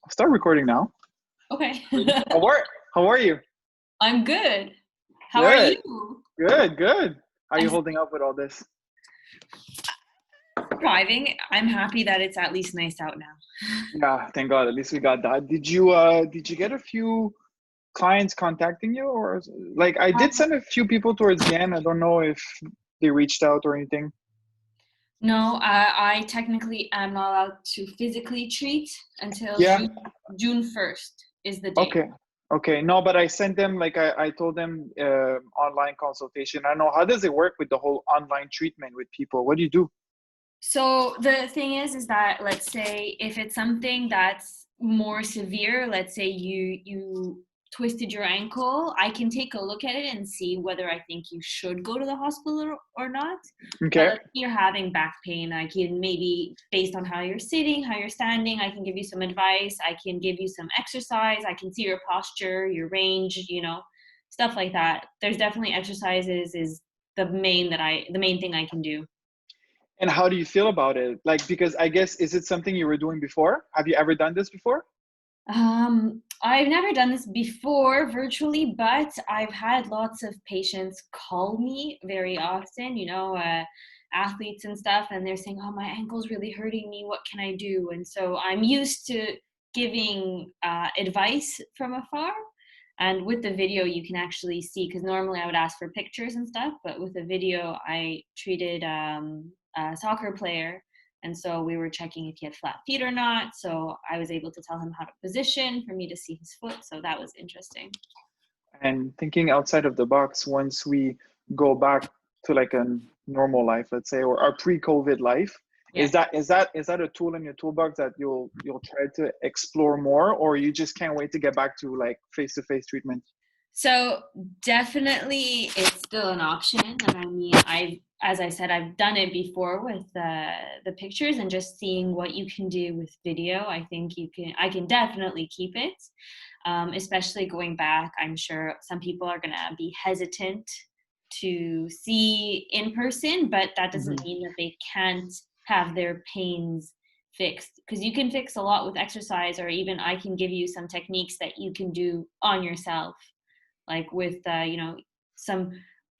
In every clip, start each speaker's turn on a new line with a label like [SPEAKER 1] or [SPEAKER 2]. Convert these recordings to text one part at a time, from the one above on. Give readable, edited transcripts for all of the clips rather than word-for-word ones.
[SPEAKER 1] Start recording now.
[SPEAKER 2] Okay.
[SPEAKER 1] How are how are you?
[SPEAKER 2] I'm good. How are
[SPEAKER 1] Good,
[SPEAKER 2] you?
[SPEAKER 1] good. How are you
[SPEAKER 2] I'm
[SPEAKER 1] holding up with all this?
[SPEAKER 2] surviving. I'm happy that it's at least nice out now.
[SPEAKER 1] Yeah, thank God. At least we got that. Did you get a few clients contacting you, or like I did
[SPEAKER 2] Um,
[SPEAKER 1] send a few people towards the end. I don't know if they reached out or anything.
[SPEAKER 2] no, I technically am not allowed to physically treat until
[SPEAKER 1] Yeah.
[SPEAKER 2] June 1st is the date.
[SPEAKER 1] Okay. Okay. No, but I sent them like I told them online consultation. I don't know how does it work with the whole online treatment with people. What do you do?
[SPEAKER 2] So the thing is that let's say if it's something that's more severe, let's say you twisted your ankle, I can take a look at it and see whether I think you should go to the hospital or not. But
[SPEAKER 1] Okay.
[SPEAKER 2] let's say you're having back pain, I can maybe based on how you're sitting, how you're standing, I can give you some advice, I can give you some exercise, I can see your posture, your range, stuff like that. There's definitely exercises is the main thing I can do.
[SPEAKER 1] And how do you feel about it? Like, because I guess, is it something you were doing before? Have you ever done this before?
[SPEAKER 2] I've never done this before virtually, but I've had lots of patients call me very often, athletes and stuff, and they're saying, "Oh, my ankle's really hurting me. What can I do?" And so I'm used to giving advice from afar. And with the video, you can actually see, because normally I would ask for pictures and stuff, but with the video, I treated a soccer player, and so we were checking if he had flat feet or not. So I was able to tell him how to position for me to see his foot. So that was interesting.
[SPEAKER 1] And thinking outside of the box, once we go back to like a normal life, let's say, or our pre-COVID life, is
[SPEAKER 2] Yes.
[SPEAKER 1] that a tool in your toolbox that you'll try to explore more, or you just can't wait to get back to like face-to-face treatment?
[SPEAKER 2] So definitely it's still an option. And I mean, as I said, I've done it before with the pictures and just seeing what you can do with video. I can definitely keep it. Especially going back, I'm sure some people are going to be hesitant to see in person, but that doesn't
[SPEAKER 1] Hmm.
[SPEAKER 2] mean that they can't have their pains fixed, because you can fix a lot with exercise, or even I can give you some techniques that you can do on yourself, like with some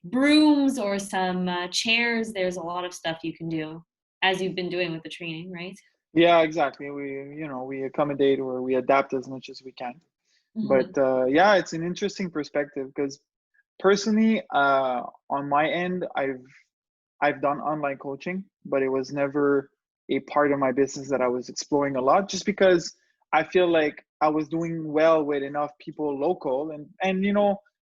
[SPEAKER 2] brooms or some chairs. There's a lot of stuff you can do, as you've been doing with the training, right?
[SPEAKER 1] Yeah, exactly. We accommodate or we adapt as much as we can. But
[SPEAKER 2] Hmm.
[SPEAKER 1] yeah, it's an interesting perspective because personally, on my end, I've done online coaching, but it was never a part of my business that I was exploring a lot, just because I feel like I was doing well with enough people local, and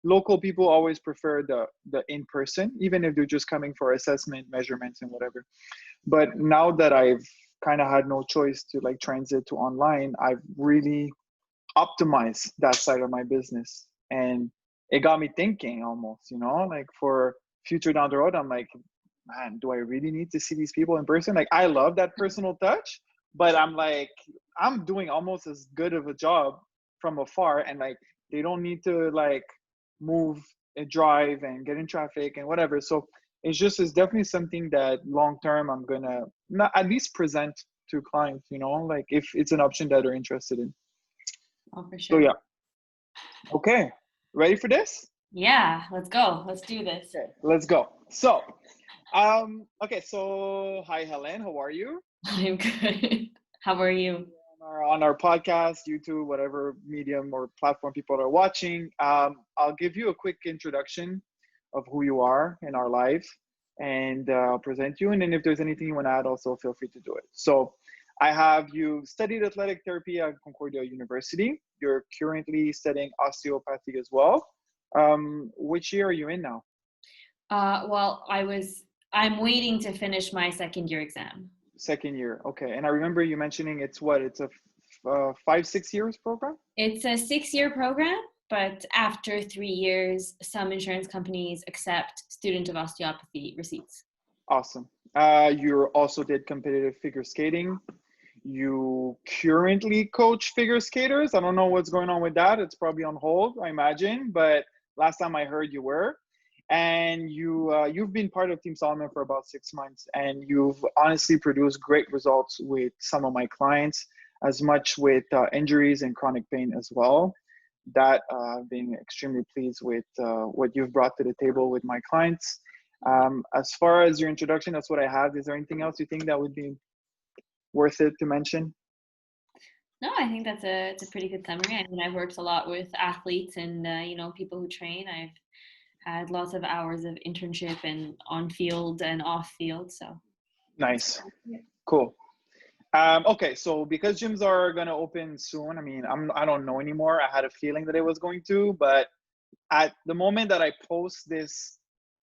[SPEAKER 1] local people always prefer the in person, even if they're just coming for assessment, measurements, and whatever. But now that I've kind of had no choice to like transit to online, I've really optimized that side of my business, and it got me thinking almost, like for future down the road, I'm like, man, do I really need to see these people in person? Like, I love that personal touch, but I'm like, I'm doing almost as good of a job from afar, and like they don't need to like move and drive and get in traffic and whatever. So it's definitely something that long term I'm gonna not at least present to clients, like if it's an option that they're interested in.
[SPEAKER 2] Oh, for
[SPEAKER 1] So
[SPEAKER 2] sure.
[SPEAKER 1] yeah. Okay, ready for this?
[SPEAKER 2] Yeah, let's go. Let's do this.
[SPEAKER 1] Okay, let's go. So okay, so hi Helen, how are you?
[SPEAKER 2] I'm good. How are you?
[SPEAKER 1] On our podcast, YouTube, whatever medium or platform people are watching. I'll give you a quick introduction of who you are in our life, and I'll present you. And then if there's anything you want to add, also feel free to do it. So I have you studied athletic therapy at Concordia University. You're currently studying osteopathy as well. Which year are you in now?
[SPEAKER 2] Well, I'm waiting to finish my second year exam.
[SPEAKER 1] Second year. Okay. And I remember you mentioning it's a 5, 6 years program?
[SPEAKER 2] It's a 6-year program, but after 3 years, some insurance companies accept student of osteopathy receipts.
[SPEAKER 1] Awesome. You also did competitive figure skating. You currently coach figure skaters. I don't know what's going on with that. It's probably on hold, I imagine. But last time I heard you were. And you've been part of Team Solomon for about 6 months, and you've honestly produced great results with some of my clients. as much with injuries and chronic pain as well. That being extremely pleased with what you've brought to the table with my clients. As far as your introduction, that's what I have. Is there anything else you think that would be worth it to mention?
[SPEAKER 2] No, I think it's a pretty good summary. I mean, I've worked a lot with athletes and people who train. I've had lots of hours of internship and on field and off field. So that's
[SPEAKER 1] Nice,
[SPEAKER 2] yeah.
[SPEAKER 1] cool. Okay, so because gyms are gonna open soon, I mean, I don't know anymore. I had a feeling that it was going to, but at the moment that I post this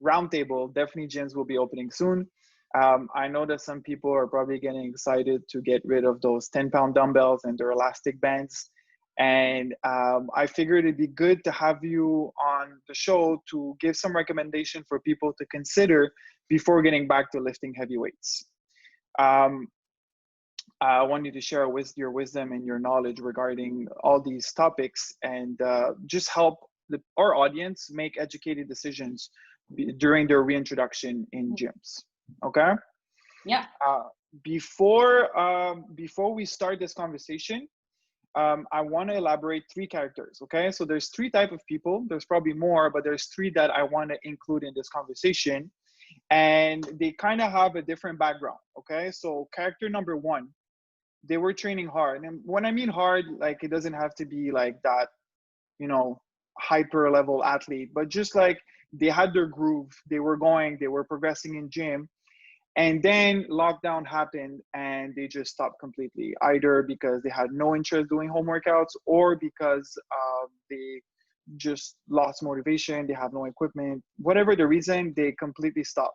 [SPEAKER 1] roundtable, definitely gyms will be opening soon. I know that some people are probably getting excited to get rid of those 10-pound dumbbells and their elastic bands. And I figured it'd be good to have you on the show to give some recommendation for people to consider before getting back to lifting heavy weights. Um, I want you to share with your wisdom and your knowledge regarding all these topics and just help our audience make educated decisions during their reintroduction in gyms. Okay.
[SPEAKER 2] Yeah.
[SPEAKER 1] Uh, before we start this conversation, I want to elaborate three characters. Okay, so there's three type of people. There's probably more, but there's three that I want to include in this conversation, and they kind of have a different background. Okay, so character number one, they were training hard, and when I mean hard, like it doesn't have to be like that, you know, hyper level athlete, but just like they had their groove, they were progressing in gym, and then lockdown happened and they just stopped completely, either because they had no interest doing home workouts or because they just lost motivation, they have no equipment, whatever the reason, they completely stopped.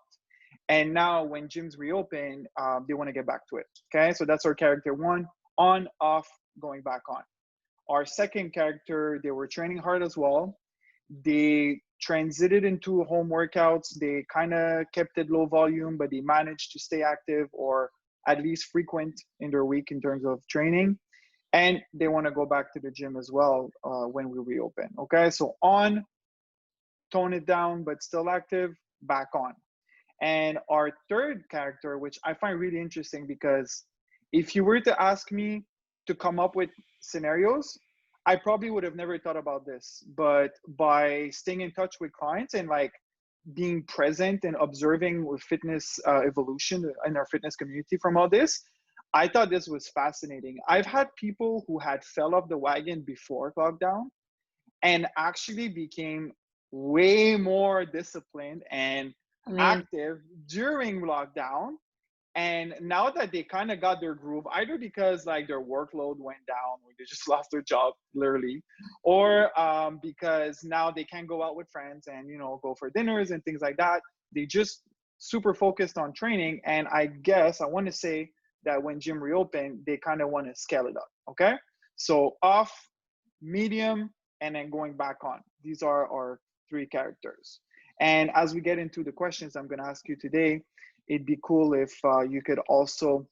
[SPEAKER 1] And now when gyms reopen, they want to get back to it. Okay, so that's our character one, on, off, going back on. Our second character, they were training hard as well. They transited into home workouts. They kind of kept it low volume, but they managed to stay active or at least frequent in their week in terms of training. And they want to go back to the gym as well when we reopen. Okay, so on, tone it down, but still active, back on. And our third character, which I find really interesting, because if you were to ask me to come up with scenarios, I probably would have never thought about this. But by staying in touch with clients and like being present and observing with fitness evolution in our fitness community from all this, I thought this was fascinating. I've had people who had fell off the wagon before lockdown and actually became way more disciplined and
[SPEAKER 2] I mean,
[SPEAKER 1] active during lockdown. And now that they kind of got their groove, either because like their workload went down or they just lost their job literally, or because now they can't go out with friends and go for dinners and things like that, they just super focused on training. And I guess I want to say that when gym reopened, they kind of want to scale it up. Okay, so off, medium, and then going back on. These are our three characters. And as we get into the questions I'm going to ask you today, it'd be cool if you could also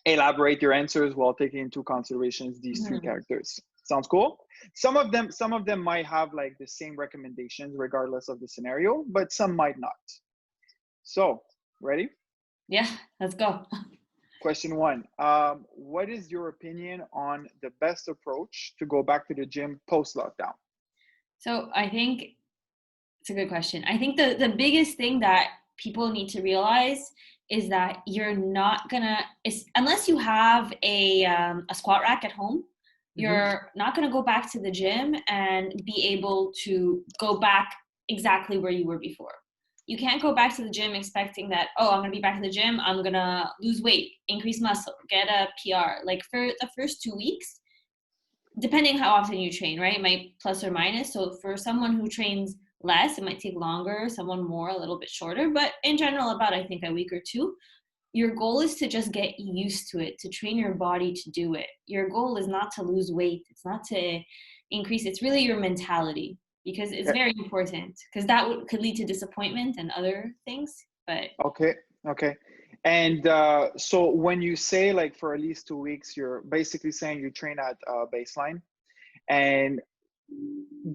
[SPEAKER 1] elaborate your answers while taking into considerations these three
[SPEAKER 2] mhm.
[SPEAKER 1] characters. Sounds cool? Some of them might have like the same recommendations regardless of the scenario, but some might not. So, ready?
[SPEAKER 2] Yeah, let's go.
[SPEAKER 1] Question one. What is your opinion on the best approach to go back to the gym post lockdown?
[SPEAKER 2] So I think it's a good question. I think the biggest thing that people need to realize is that you're not gonna, unless you have a squat rack at home,
[SPEAKER 1] Mm-hmm.
[SPEAKER 2] you're not gonna go back to the gym and be able to go back exactly where you were before. You can't go back to the gym expecting that, oh, I'm gonna be back in the gym, I'm gonna lose weight, increase muscle, get a PR. Like for the first 2 weeks, depending how often you train, right? It might plus or minus. So for someone who trains less, it might take longer, someone more, a little bit shorter, but in general, about I think a week or two. Your goal is to just get used to it, to train your body to do it. Your goal is not to lose weight, it's not to increase, it's really your mentality, because it's very important, because that could lead to disappointment and other things. But
[SPEAKER 1] Okay, okay. And so when you say like for at least 2 weeks, you're basically saying you train at baseline. And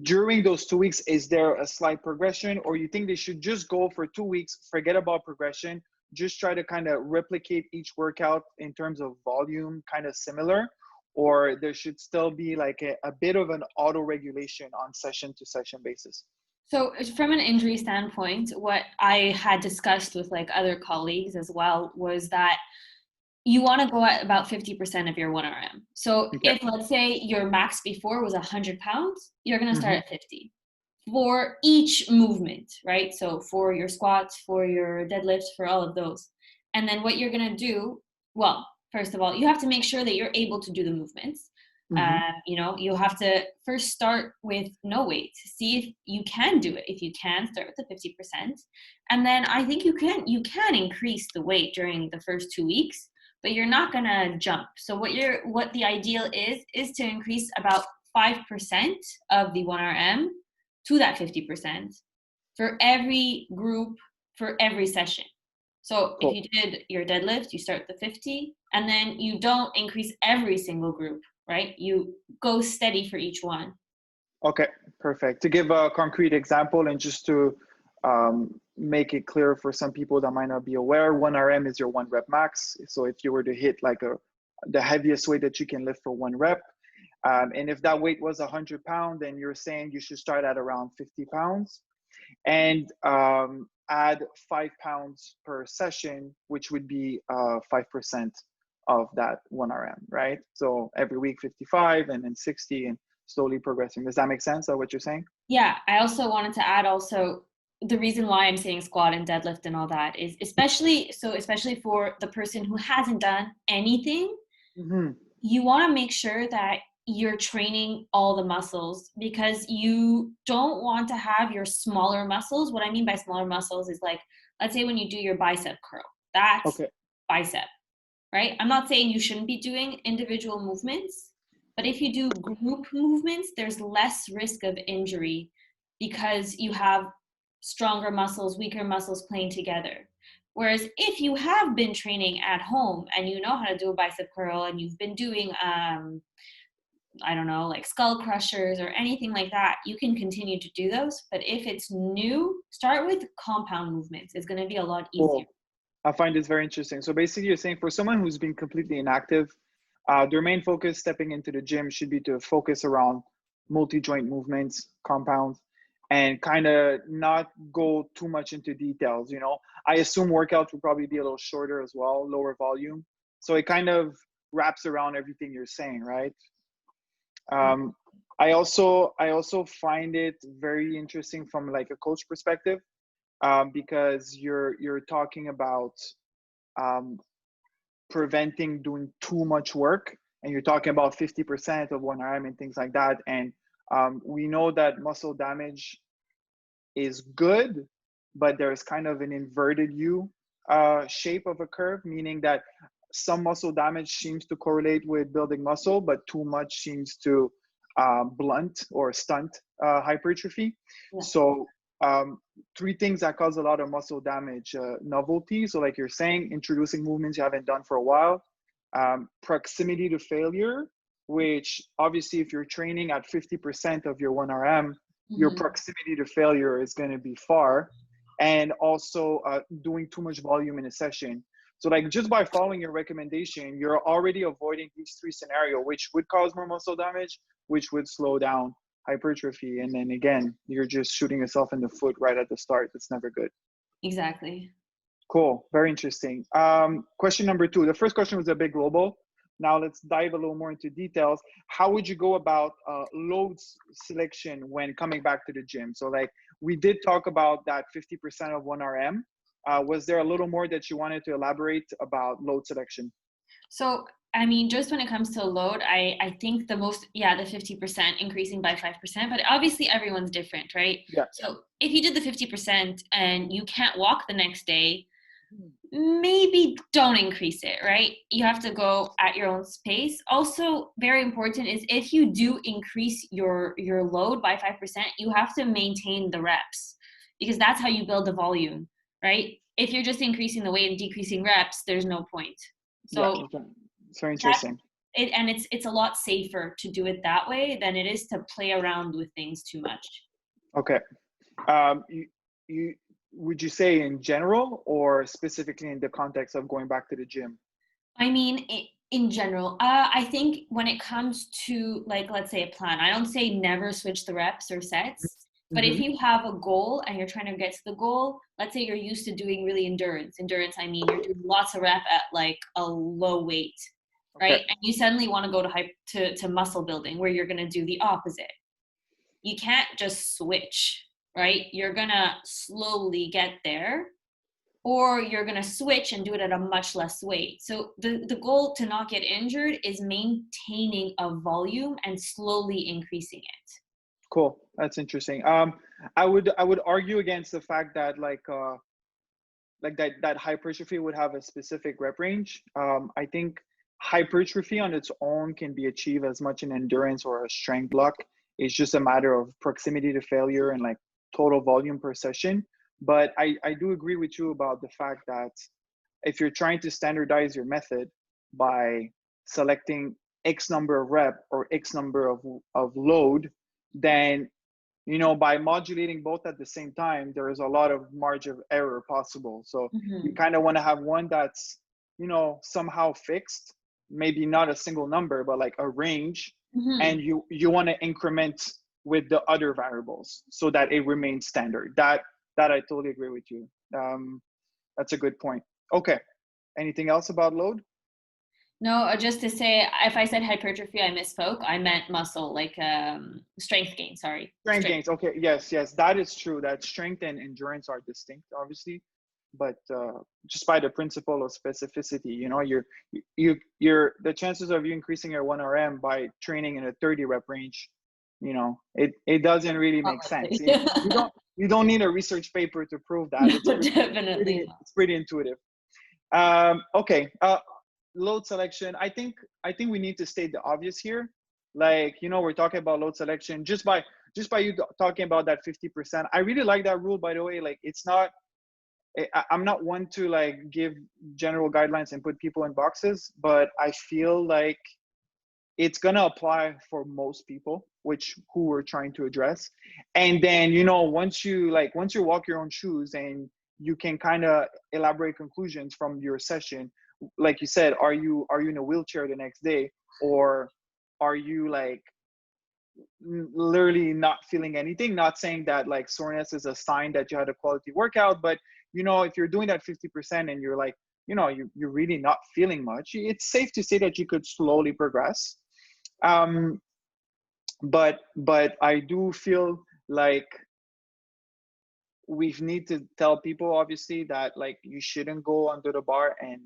[SPEAKER 1] during those 2 weeks, is there a slight progression, or you think they should just go for 2 weeks, forget about progression, just try to kind of replicate each workout in terms of volume, kind of similar? or there should still be like a bit of an auto regulation on session to session basis?
[SPEAKER 2] So from an injury standpoint, what I had discussed with like other colleagues as well was that you want to go at about 50% of your 1RM. So
[SPEAKER 1] Okay.
[SPEAKER 2] if let's say your max before was 100 pounds, you're going to start
[SPEAKER 1] Mm-hmm.
[SPEAKER 2] at 50 for each movement, right? So for your squats, for your deadlifts, for all of those. And then what you're going to do, well, first of all, you have to make sure that you're able to do the movements.
[SPEAKER 1] Mm-hmm.
[SPEAKER 2] You have to first start with no weight, see if you can do it. If you can, start with the 50%. And then I think you can increase the weight during the first 2 weeks, but you're not gonna jump. So what the ideal is to increase about 5% of the 1RM to that 50% for every group, for every session. So if
[SPEAKER 1] Cool.
[SPEAKER 2] you did your deadlift, you start the 50, and then you don't increase every single group, right? You go steady for each one.
[SPEAKER 1] Okay, perfect. To give a concrete example and just to make it clear for some people that might not be aware, 1RM is your 1 rep max. So if you were to hit like the heaviest weight that you can lift for 1 rep, and if that weight was 100 pounds, then you're saying you should start at around 50 pounds and add 5 pounds per session, which would be 5% of that 1RM, right? So every week 55 and then 60 and slowly progressing. Does that make sense of what you're saying?
[SPEAKER 2] Yeah, I also wanted to add also the reason why I'm saying squat and deadlift and all that is especially for the person who hasn't done anything,
[SPEAKER 1] Mm-hmm.
[SPEAKER 2] you want to make sure that you're training all the muscles because you don't want to have your smaller muscles. What I mean by smaller muscles is like, let's say when you do your bicep curl, that's
[SPEAKER 1] Okay.
[SPEAKER 2] bicep, right? I'm not saying you shouldn't be doing individual movements, but if you do group movements, there's less risk of injury because you have stronger muscles, weaker muscles playing together. Whereas if you have been training at home and you know how to do a bicep curl and you've been doing, I don't know, like skull crushers or anything like that, you can continue to do those. But if it's new, start with compound movements. It's going to be a lot easier.
[SPEAKER 1] Cool. I find this very interesting. So basically, you're saying for someone who's been completely inactive, their main focus stepping into the gym should be to focus around multi-joint movements, compounds, and kind of not go too much into details. You know, I assume workouts will probably be a little shorter as well, lower volume. So it kind of wraps around everything you're saying, right? Um, I also find it very interesting from like a coach perspective, because you're talking about um, preventing doing too much work, and you're talking about 50% of 1RM and things like that. And we know that muscle damage is good, but there's kind of an inverted U shape of a curve, meaning that some muscle damage seems to correlate with building muscle, but too much seems to blunt or stunt hypertrophy.
[SPEAKER 2] Yeah.
[SPEAKER 1] So three things that cause a lot of muscle damage: novelty, so like you're saying, introducing movements you haven't done for a while; proximity to failure, which obviously if you're training at 50% of your 1RM, your
[SPEAKER 2] Mm-hmm.
[SPEAKER 1] proximity to failure is going to be far. And also doing too much volume in a session. So like just by following your recommendation, you're already avoiding these three scenarios, which would cause more muscle damage, which would slow down hypertrophy. And then again, you're just shooting yourself in the foot right at the start. That's never good.
[SPEAKER 2] Exactly.
[SPEAKER 1] Cool. Very interesting. Question number 2. The first question was a bit global. Now let's dive a little more into details. How would you go about loads selection when coming back to the gym? So like we did talk about that 50% of 1RM. Was there a little more that you wanted to elaborate about load selection?
[SPEAKER 2] So, I mean, just when it comes to load, I think the most, yeah, the 50% increasing by 5%, but obviously everyone's different, right?
[SPEAKER 1] Yeah.
[SPEAKER 2] So if you did the 50% and you can't walk the next day, maybe don't increase it, right? You have to go at your own pace. Also, very important is if you do increase your load by 5%, you have to maintain the reps because that's how you build the volume, right? If you're just increasing the weight and decreasing reps, there's no point.
[SPEAKER 1] Yeah.
[SPEAKER 2] So
[SPEAKER 1] Okay. It's very
[SPEAKER 2] that's
[SPEAKER 1] interesting.
[SPEAKER 2] it, and it's a lot safer to do it that way than it is to play around with things too much.
[SPEAKER 1] Okay. You would you say in general or specifically in the context of going back to the gym?
[SPEAKER 2] I mean, In general, I think when it comes to, like, let's say a plan, I don't say never switch the reps or sets, but if
[SPEAKER 1] Hmm.
[SPEAKER 2] you have a goal and you're trying to get to the goal, let's say you're used to doing really endurance, I mean, you're doing lots of rep at like a low weight,
[SPEAKER 1] Okay.
[SPEAKER 2] right? And you suddenly want to go to muscle building where you're going to do the opposite. You can't just switch, right? You're going to slowly get there, or you're going to switch and do it at a much less weight. So the goal to not get injured is maintaining a volume and slowly increasing it.
[SPEAKER 1] Cool. That's interesting. I would argue against the fact that like that hypertrophy would have a specific rep range. I think hypertrophy on its own can be achieved as much in endurance or a strength block. It's just a matter of proximity to failure and like total volume per session. But I do agree with you about the fact that if you're trying to standardize your method by selecting X number of rep or X number of load, then by modulating both at the same time, there is a lot of margin of error possible. So you
[SPEAKER 2] Mm-hmm.
[SPEAKER 1] kind of want to have one that's, somehow fixed, maybe not a single number, but like a range.
[SPEAKER 2] Mm-hmm.
[SPEAKER 1] And you want to increment with the other variables so that it remains standard. That I totally agree with you. That's a good point. Okay. Anything else about load?
[SPEAKER 2] No, just to say, if I said hypertrophy, I misspoke. I meant muscle, like strength gain. Sorry,
[SPEAKER 1] Strength
[SPEAKER 2] strength.
[SPEAKER 1] gains. Okay, yes, that is true. That strength and endurance are distinct, obviously, but just by the principle of specificity, you're the chances of you increasing your 1 RM by training in a 30 rep range, it doesn't really
[SPEAKER 2] Not
[SPEAKER 1] make sense.
[SPEAKER 2] likely.
[SPEAKER 1] You don't need a research paper to prove that. It's
[SPEAKER 2] No,
[SPEAKER 1] pretty
[SPEAKER 2] definitely
[SPEAKER 1] pretty
[SPEAKER 2] not.
[SPEAKER 1] it's pretty intuitive. Okay. Load selection. I think we need to state the obvious here. Like, we're talking about load selection just by you talking about that 50%. I really like that rule, by the way. Like, it's not. I'm not one to like give general guidelines and put people in boxes, but I feel like it's gonna apply for most people, which who we're trying to address. And then once you walk your own shoes and you can kind of elaborate conclusions from your session, like you said, are you in a wheelchair the next day, or are you like literally not feeling anything? Not saying that like soreness is a sign that you had a quality workout, but if you're doing that 50% and you're like, you're really not feeling much, it's safe to say that you could slowly progress. Um, but I do feel like we need to tell people, obviously, that like you shouldn't go under the bar and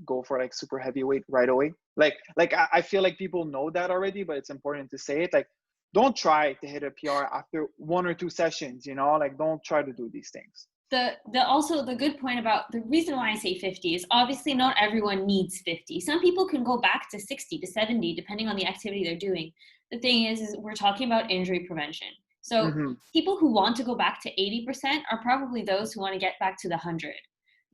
[SPEAKER 1] go for like super heavyweight right away. I feel like people know that already, but it's important to say it. Like, don't try to hit a PR after 1 or 2 sessions. Like, don't try to do these things.
[SPEAKER 2] The good point about the reason why I say 50 is obviously not everyone needs 50. Some people can go back to 60 to 70 depending on the activity they're doing. The thing is we're talking about injury prevention. So
[SPEAKER 1] Mm-hmm.
[SPEAKER 2] people who want to go back to 80% are probably those who want to get back to the 100.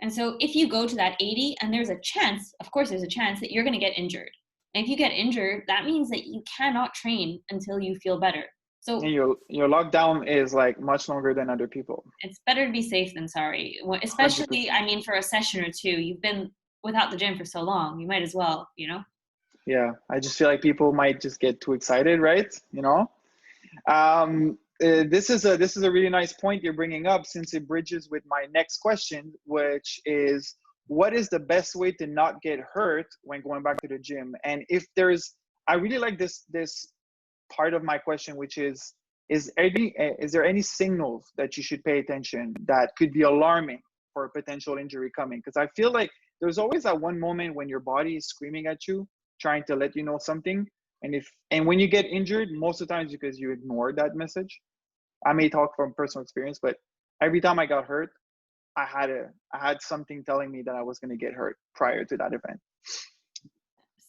[SPEAKER 2] And so if you go to that 80, and there's a chance, of course there's a chance that you're going to get injured. And if you get injured, that means that you cannot train until you feel better.
[SPEAKER 1] And
[SPEAKER 2] So
[SPEAKER 1] your lockdown is like much longer than other people.
[SPEAKER 2] it's better to be safe than sorry.
[SPEAKER 1] 100%.
[SPEAKER 2] Especially, I mean, for a session or two, you've been without the gym for so long, you might as well.
[SPEAKER 1] Yeah, I just feel like people might just get too excited, right? This is a really nice point you're bringing up, since it bridges with my next question, which is, what is the best way to not get hurt when going back to the gym? And if there's, I really like this part of my question, which is there any signals that you should pay attention that could be alarming for a potential injury coming? Because I feel like there's always that one moment when your body is screaming at you, trying to let you know something. And when you get injured, most of the times because you ignore that message. I may talk from personal experience, but every time I got hurt, I had something telling me that I was going to get hurt prior to that event.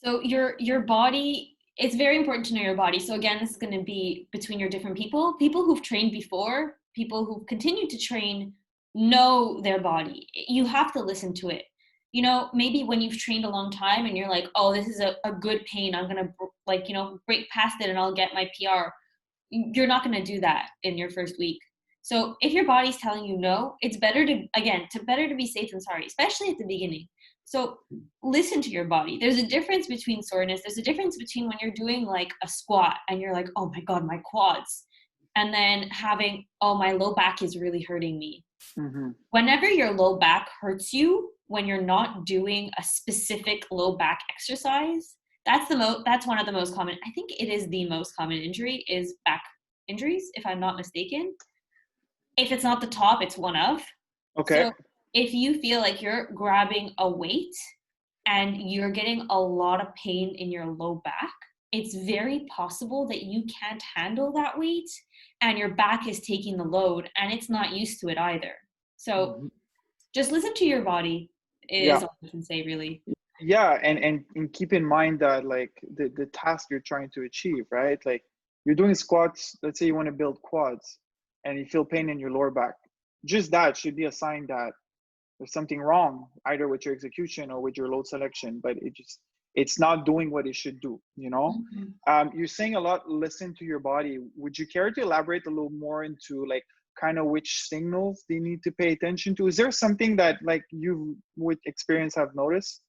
[SPEAKER 2] So your body, it's very important to know your body. So again, this is going to be between your different people who've trained before, people who've continued to train, know their body. You have to listen to it. Maybe when you've trained a long time and you're like, oh, this is a good pain, I'm going to break past it and I'll get my PR. You're not going to do that in your first week. So if your body's telling you no, it's better to be safe than sorry, especially at the beginning. So listen to your body. There's a difference between soreness. There's a difference between when you're doing like a squat and you're like, oh my God, my quads. And then having, oh, my low back is really hurting me.
[SPEAKER 1] Mm-hmm.
[SPEAKER 2] Whenever your low back hurts you, when you're not doing a specific low back exercise, that's one of the most common, I think it is the most common injury is back injuries, if I'm not mistaken. If it's not the top, it's one of.
[SPEAKER 1] Okay.
[SPEAKER 2] So if you feel like you're grabbing a weight and you're getting a lot of pain in your low back, it's very possible that you can't handle that weight and your back is taking the load and it's not used to it either. So
[SPEAKER 1] Mhm.
[SPEAKER 2] just listen to your body is
[SPEAKER 1] Yeah.
[SPEAKER 2] all I can say, really.
[SPEAKER 1] Yeah, and keep in mind that like the task you're trying to achieve, right? Like you're doing squats, let's say you want to build quads and you feel pain in your lower back. Just that should be a sign that there's something wrong either with your execution or with your load selection, but it's not doing what it should do, you know?
[SPEAKER 2] Mhm.
[SPEAKER 1] You're saying a lot, listen to your body. Would you care to elaborate a little more into like kind of which signals they need to pay attention to? Is there something that like you with experience have noticed?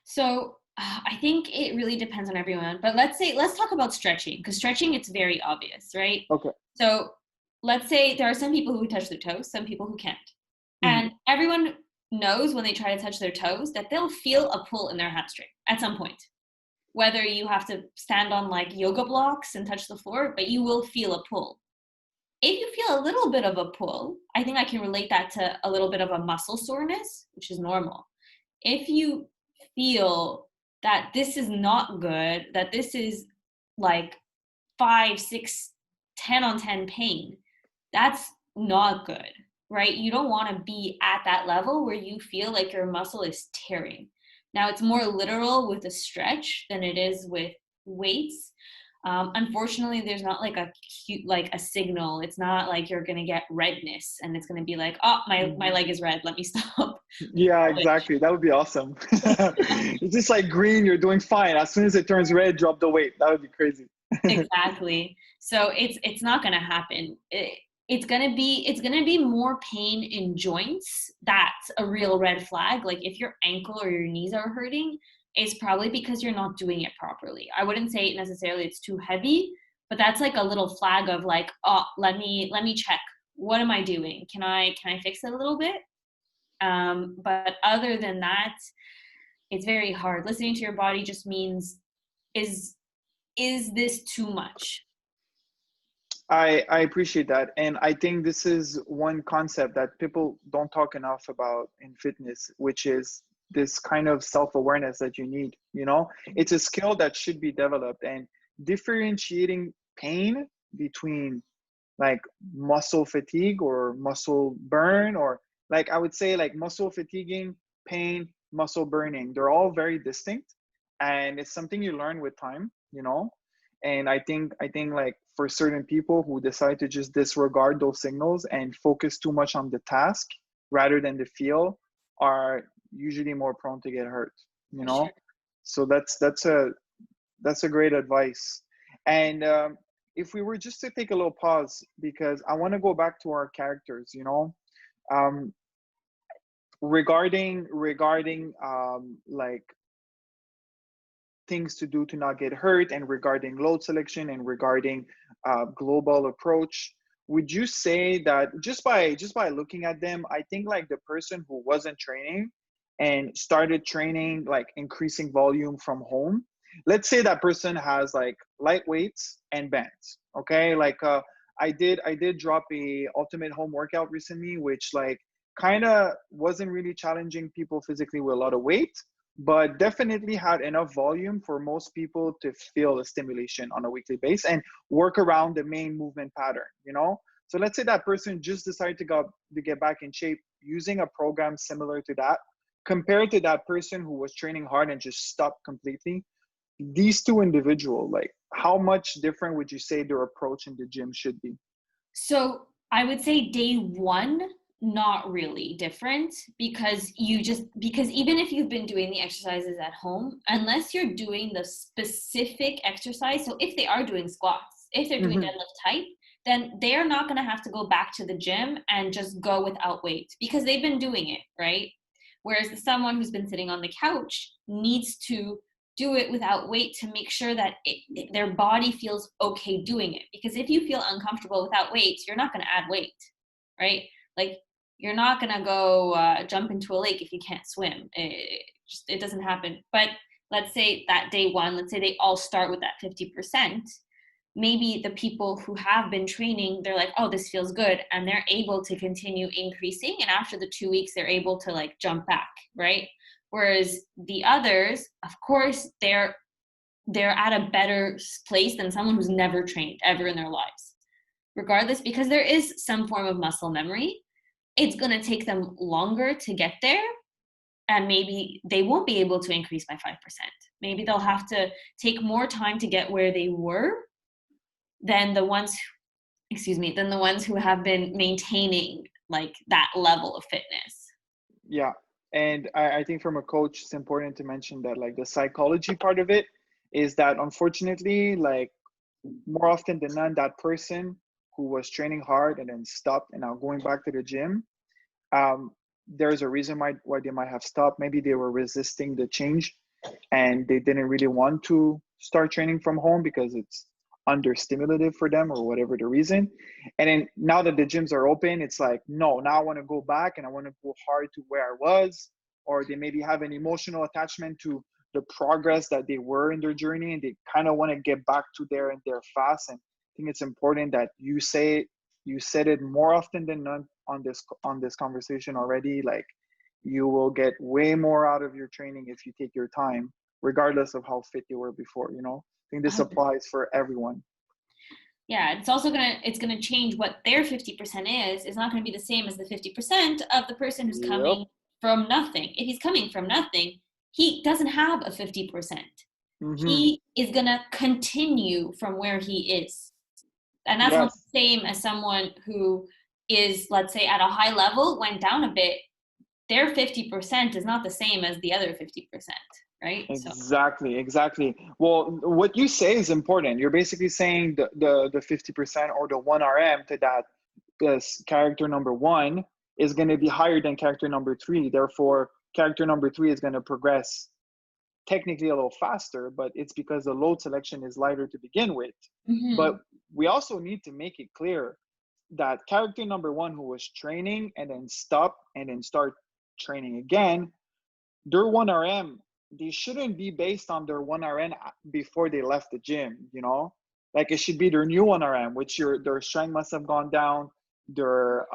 [SPEAKER 2] So I think it really depends on everyone. But let's talk about stretching, because stretching, it's very obvious, right?
[SPEAKER 1] Okay.
[SPEAKER 2] So let's say there are some people who touch their toes, some people who can't.
[SPEAKER 1] Mhm.
[SPEAKER 2] And everyone knows when they try to touch their toes that they'll feel a pull in their hamstring at some point. Whether you have to stand on like yoga blocks and touch the floor, but you will feel a pull. If you feel a little bit of a pull, I think I can relate that to a little bit of a muscle soreness, which is normal. If you feel that this is not good, that this is like 5, 6, 10 on 10 pain, that's not good, right? You don't want to be at that level where you feel like your muscle is tearing. Now, it's more literal with a stretch than it is with weights. Unfortunately, there's not like a cute, like a signal. It's not like you're gonna get redness and it's gonna be like, oh, my
[SPEAKER 1] Mhm.
[SPEAKER 2] leg is red. Let me stop.
[SPEAKER 1] Yeah, exactly. That would be awesome. It's just like green, you're doing fine. As soon as it turns red, drop the weight. That would be crazy.
[SPEAKER 2] Exactly. So it's not going to happen. It's going to be more pain in joints. That's a real red flag. Like if your ankle or your knees are hurting, it's probably because you're not doing it properly. I wouldn't say necessarily it's too heavy, but that's like a little flag of like, oh, let me check. What am I doing? Can I fix it a little bit? But other than that, it's very hard. Listening to your body just means is is this too much?
[SPEAKER 1] I appreciate that. And I think this is one concept that people don't talk enough about in fitness, which is this kind of self-awareness that you need, you know? It's a skill that should be developed and differentiating pain between like muscle fatigue or muscle burn or like I would say like muscle fatiguing, pain, muscle burning. They're all very distinct and it's something you learn with time, you know? And I think like for certain people who decide to just disregard those signals and focus too much on the task rather than the feel are usually more prone to get hurt, you
[SPEAKER 2] For sure.
[SPEAKER 1] know? So that's a great advice. And if we were just to take a little pause, because I want to go back to our characters, you know, um, regarding like things to do to not get hurt, and regarding load selection, and regarding global approach. Would you say that just by looking at them, I think like the person who wasn't training and started training like increasing volume from home, let's say that person has like light weights and bands, okay? Like I did drop a ultimate home workout recently, which like kind of wasn't really challenging people physically with a lot of weight, but definitely had enough volume for most people to feel the stimulation on a weekly basis and work around the main movement pattern, you know? So let's say that person just decided to get back in shape using a program similar to that, compared to that person who was training hard and just stopped completely. These two individuals, like how much different would you say their approach in the gym should be?
[SPEAKER 2] So I would say day one, not really different because even if you've been doing the exercises at home, unless you're doing the specific exercise, so if they are doing squats, if they're doing
[SPEAKER 1] Hmm.
[SPEAKER 2] deadlift type, then they are not going to have to go back to the gym and just go without weights because they've been doing it, right? Whereas someone who's been sitting on the couch needs to do it without weight to make sure that their body feels okay doing it. Because if you feel uncomfortable without weight, you're not going to add weight, right? Like, you're not going to go jump into a lake if you can't swim. It doesn't happen. But let's say that day one, let's say they all start with that 50%. Maybe the people who have been training, they're like, oh, this feels good. And they're able to continue increasing. And after the 2 weeks, they're able to like jump back, right? Whereas the others, of course, they're at a better place than someone who's never trained ever in their lives. Regardless, because there is some form of muscle memory, it's going to take them longer to get there. And maybe they won't be able to increase by 5%. Maybe they'll have to take more time to get where they were than the ones who have been maintaining like that level of fitness.
[SPEAKER 1] Yeah. And I think from a coach, it's important to mention that like the psychology part of it is that unfortunately, like more often than not, that person who was training hard and then stopped and now going back to the gym, there's a reason why they might have stopped. Maybe they were resisting the change and they didn't really want to start training from home because it's understimulative for them or whatever the reason. And then now that the gyms are open, it's like, no, now I want to go back and I want to go hard to where I was. Or they maybe have an emotional attachment to the progress that they were in their journey and they kind of want to get back to there and there fast. And I think it's important that you said it more often than not on this conversation already. Like, you will get way more out of your training if you take your time, regardless of how fit you were before, you know? I think this applies for everyone.
[SPEAKER 2] Yeah, it's gonna change what their 50% is. It's not gonna be the same as the 50% of the person who's coming from nothing. If he's coming from nothing, he doesn't have a 50%.
[SPEAKER 1] Mm-hmm.
[SPEAKER 2] He is gonna continue from where he is. And that's not the same as someone who is, let's say, at a high level, went down a bit. Their 50% is not the same as the other 50%, right?
[SPEAKER 1] Exactly. Well, what you say is important. You're basically saying the 50% or the 1 RM to that this character number 1 is going to be higher than character number 3. Therefore, character number 3 is going to progress technically a little faster, but it's because the load selection is lighter to begin with.
[SPEAKER 2] Mm-hmm.
[SPEAKER 1] But we also need to make it clear that character number 1 who was training and then stopped and then start training again, their 1 RM, they shouldn't be based on their 1 RM before they left the gym, you know? Like, it should be their new 1 RM, which their strength must have gone down, their